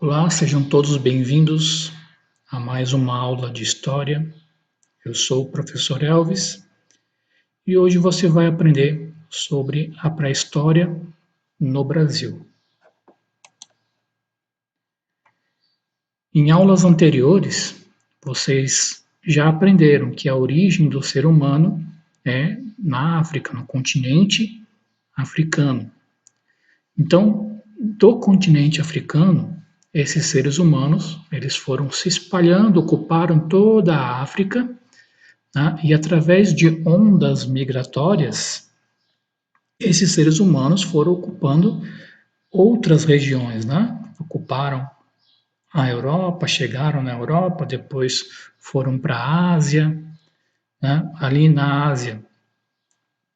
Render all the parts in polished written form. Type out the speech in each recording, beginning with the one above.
Olá, sejam todos bem-vindos a mais uma aula de História. Eu sou o professor Elvis e hoje você vai aprender sobre a pré-história no Brasil. Em aulas anteriores, vocês já aprenderam que a origem do ser humano é na África, no continente africano. Então, do continente africano, esses seres humanos, eles foram se espalhando, ocuparam toda a África, né? E através de ondas migratórias, esses seres humanos foram ocupando outras regiões, né? Ocuparam a Europa, chegaram na Europa, depois foram para a Ásia, né? Ali na Ásia,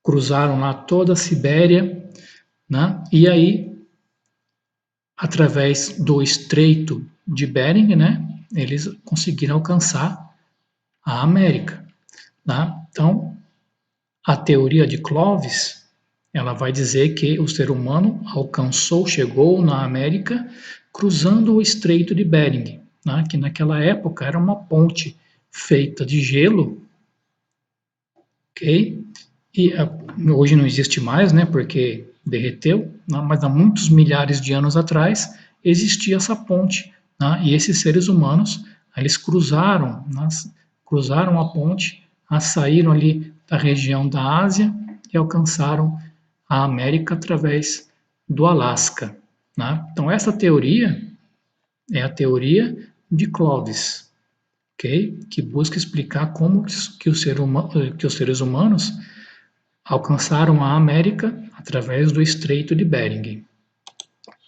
cruzaram lá toda a Sibéria, né? E aí, através do Estreito de Bering, né? Eles conseguiram alcançar a América, né? Então, a teoria de Clovis, ela vai dizer que o ser humano alcançou, chegou na América cruzando o Estreito de Bering, né, que naquela época era uma ponte feita de gelo, ok? E hoje não existe mais, né, porque derreteu, né, mas há muitos milhares de anos atrás existia essa ponte, né, e esses seres humanos, eles cruzaram, né, cruzaram a ponte, saíram ali da região da Ásia e alcançaram a América através do Alasca, né? Então essa teoria é a teoria de Clovis, ok? Que busca explicar como que os seres humanos alcançaram a América através do Estreito de Bering.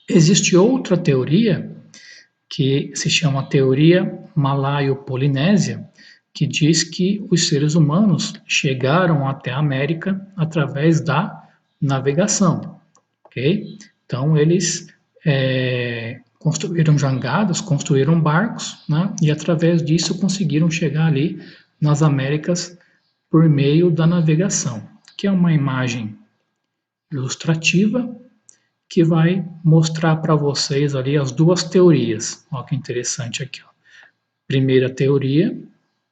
Existe outra teoria que se chama teoria malaio-polinésia, que diz que os seres humanos chegaram até a América através da navegação, ok? Então eles construíram jangadas, construíram barcos, né? E através disso conseguiram chegar ali nas Américas por meio da navegação, que é uma imagem ilustrativa que vai mostrar para vocês ali as duas teorias. Olha que interessante aqui. Ó. Primeira teoria,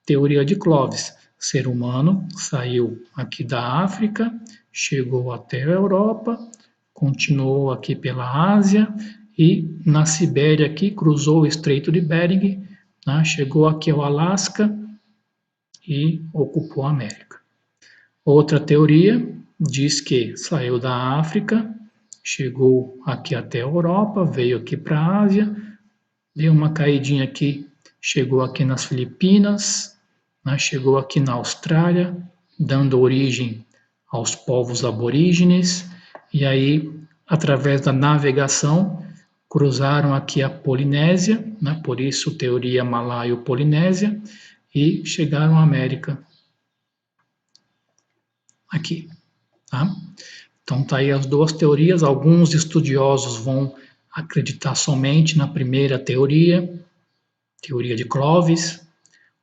teoria de Clovis. Ser humano saiu aqui da África, chegou até a Europa, continuou aqui pela Ásia e na Sibéria aqui cruzou o Estreito de Bering, né, chegou aqui ao Alasca e ocupou a América. Outra teoria diz que saiu da África, chegou aqui até a Europa, veio aqui para a Ásia, deu uma caidinha aqui, chegou aqui nas Filipinas, né, chegou aqui na Austrália, dando origem aos povos aborígenes, e aí, através da navegação, cruzaram aqui a Polinésia, né, por isso teoria malaio-polinésia, e chegaram à América aqui. Tá? Então tá aí as duas teorias. Alguns estudiosos vão acreditar somente na primeira teoria, teoria de Clovis.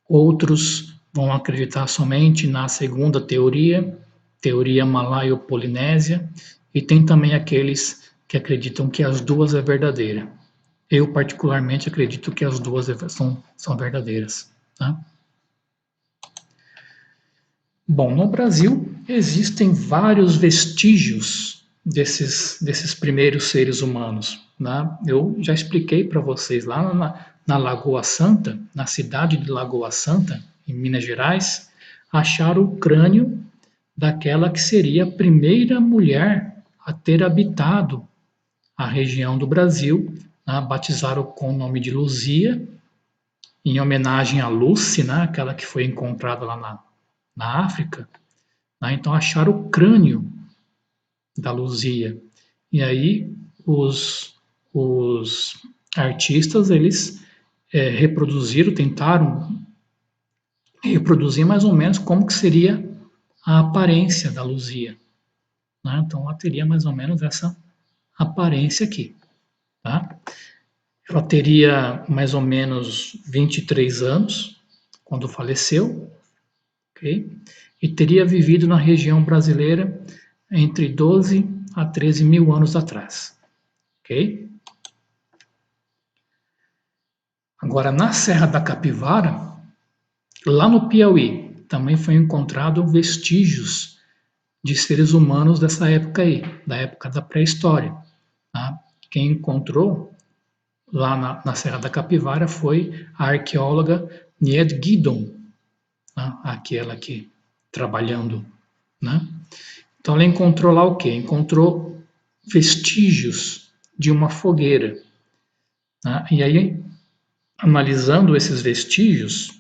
Outros vão acreditar somente na segunda teoria, teoria malaio-polinésia. E tem também aqueles que acreditam que as duas é verdadeira. Eu particularmente acredito que as duas são verdadeiras. Tá? Bom, no Brasil existem vários vestígios desses primeiros seres humanos. Né? Eu já expliquei para vocês lá na Lagoa Santa, na cidade de Lagoa Santa, em Minas Gerais, acharam o crânio daquela que seria a primeira mulher a ter habitado a região do Brasil. Né? Batizaram com o nome de Luzia, em homenagem a Lucy, né? Aquela que foi encontrada lá na África. Né? Então acharam o crânio da Luzia. E aí os artistas eles reproduziram, tentaram reproduzir mais ou menos como que seria a aparência da Luzia. Né? Então ela teria mais ou menos essa aparência aqui. Tá? Ela teria mais ou menos 23 anos quando faleceu, ok? E teria vivido na região brasileira entre 12 a 13 mil anos atrás, ok? Agora, na Serra da Capivara, lá no Piauí, também foi encontrado vestígios de seres humanos dessa época aí, da época da pré-história. Tá? Quem encontrou lá na Serra da Capivara foi a arqueóloga Nied Guidon, né? Aquela aqui trabalhando, né? Então ela encontrou lá o quê? Encontrou vestígios de uma fogueira, né? E aí, analisando esses vestígios,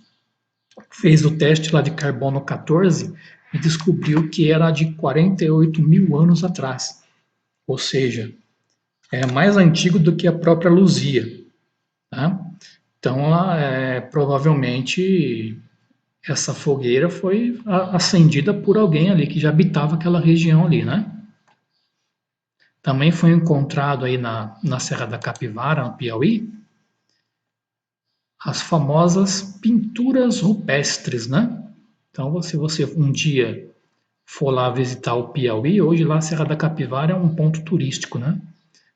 fez o teste lá de carbono 14 e descobriu que era de 48 mil anos atrás. Ou seja, é mais antigo do que a própria Luzia. Tá? Então, provavelmente, essa fogueira foi acendida por alguém ali que já habitava aquela região ali, né? Também foi encontrado aí na Serra da Capivara, no Piauí, as famosas pinturas rupestres, né? Então, se você um dia for lá visitar o Piauí, hoje lá a Serra da Capivara é um ponto turístico, né?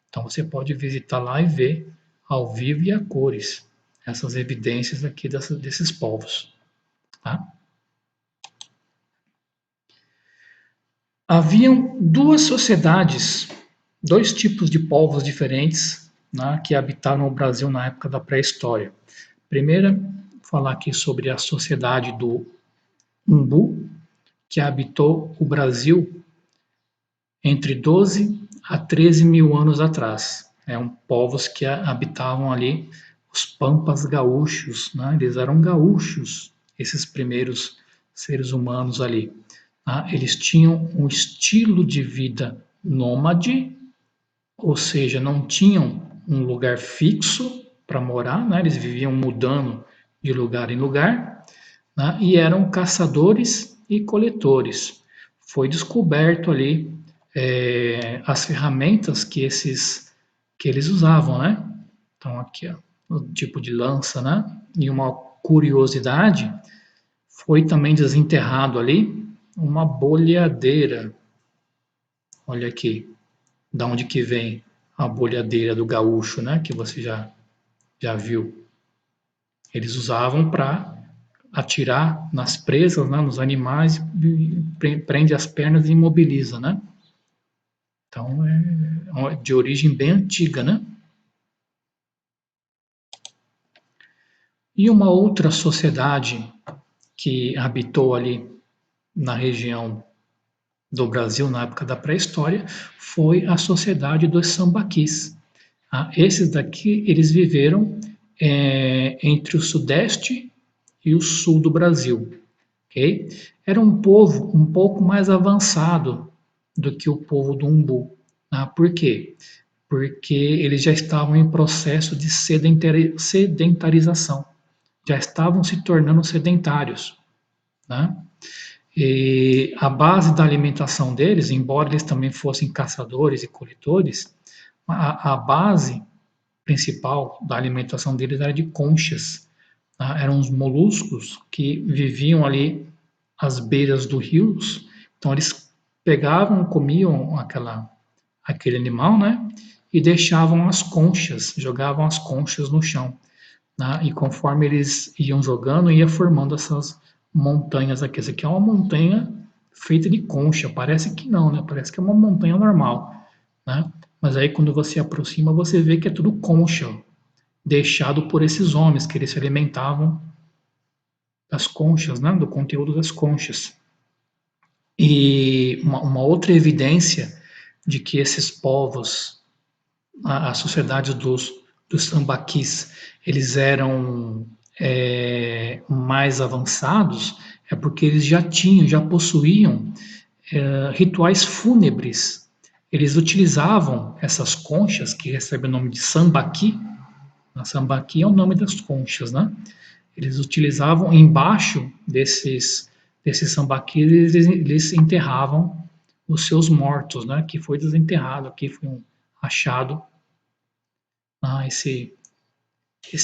Então você pode visitar lá e ver ao vivo e a cores essas evidências aqui desses povos. Tá? Haviam duas sociedades, dois tipos de povos diferentes, né, que habitaram o Brasil na época da pré-história. Primeira, falar aqui sobre a sociedade do Umbu, que habitou o Brasil entre 12 a 13 mil anos atrás. Povos que habitavam ali os pampas gaúchos, né? Eles eram gaúchos, esses primeiros seres humanos ali. Tá? Eles tinham um estilo de vida nômade, ou seja, não tinham um lugar fixo para morar, né? Eles viviam mudando de lugar em lugar, né? E eram caçadores e coletores. Foi descoberto ali as ferramentas que eles usavam, né? Então aqui, ó, o tipo de lança, né? E uma curiosidade, foi também desenterrado ali uma bolhadeira. Olha aqui, da onde que vem a bolhadeira do gaúcho, né? Que você já viu. Eles usavam para atirar nas presas, né? Nos animais, prende as pernas e imobiliza, né? Então é de origem bem antiga, né? E uma outra sociedade que habitou ali na região do Brasil na época da pré-história foi a sociedade dos sambaquis. Esses daqui eles viveram entre o sudeste e o sul do Brasil. Okay? Era um povo um pouco mais avançado do que o povo do Umbu. Por quê? Porque eles já estavam em processo de sedentarização, já estavam se tornando sedentários. Né? E a base da alimentação deles, embora eles também fossem caçadores e coletores, a base principal da alimentação deles era de conchas. Tá? Eram os moluscos que viviam ali às beiras dos rios. Então eles pegavam, comiam aquele animal, né? E deixavam as conchas, jogavam as conchas no chão. Né? E conforme eles iam jogando, ia formando essas montanhas aqui. Essa aqui é uma montanha feita de concha, parece que não, né? Parece que é uma montanha normal, né? Mas aí quando você aproxima, você vê que é tudo concha, deixado por esses homens, que eles se alimentavam das conchas, né? Do conteúdo das conchas. E uma outra evidência de que esses povos, as sociedades dos sambaquis, eles eram mais avançados, é porque eles já possuíam rituais fúnebres. Eles utilizavam essas conchas, que recebem o nome de sambaqui. A sambaqui é o nome das conchas, né? Eles utilizavam embaixo desses sambaquis, eles enterravam os seus mortos, né? Que foi desenterrado, aqui foi achado esse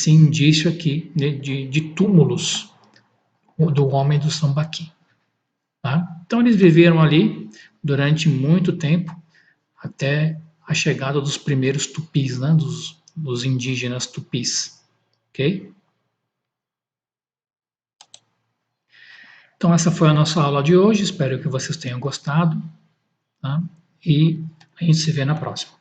indício aqui, né, de túmulos do homem do Sambaqui. Tá? Então eles viveram ali durante muito tempo, até a chegada dos primeiros tupis, né, dos indígenas tupis. ok? Então essa foi a nossa aula de hoje, espero que vocês tenham gostado, tá? E a gente se vê na próxima.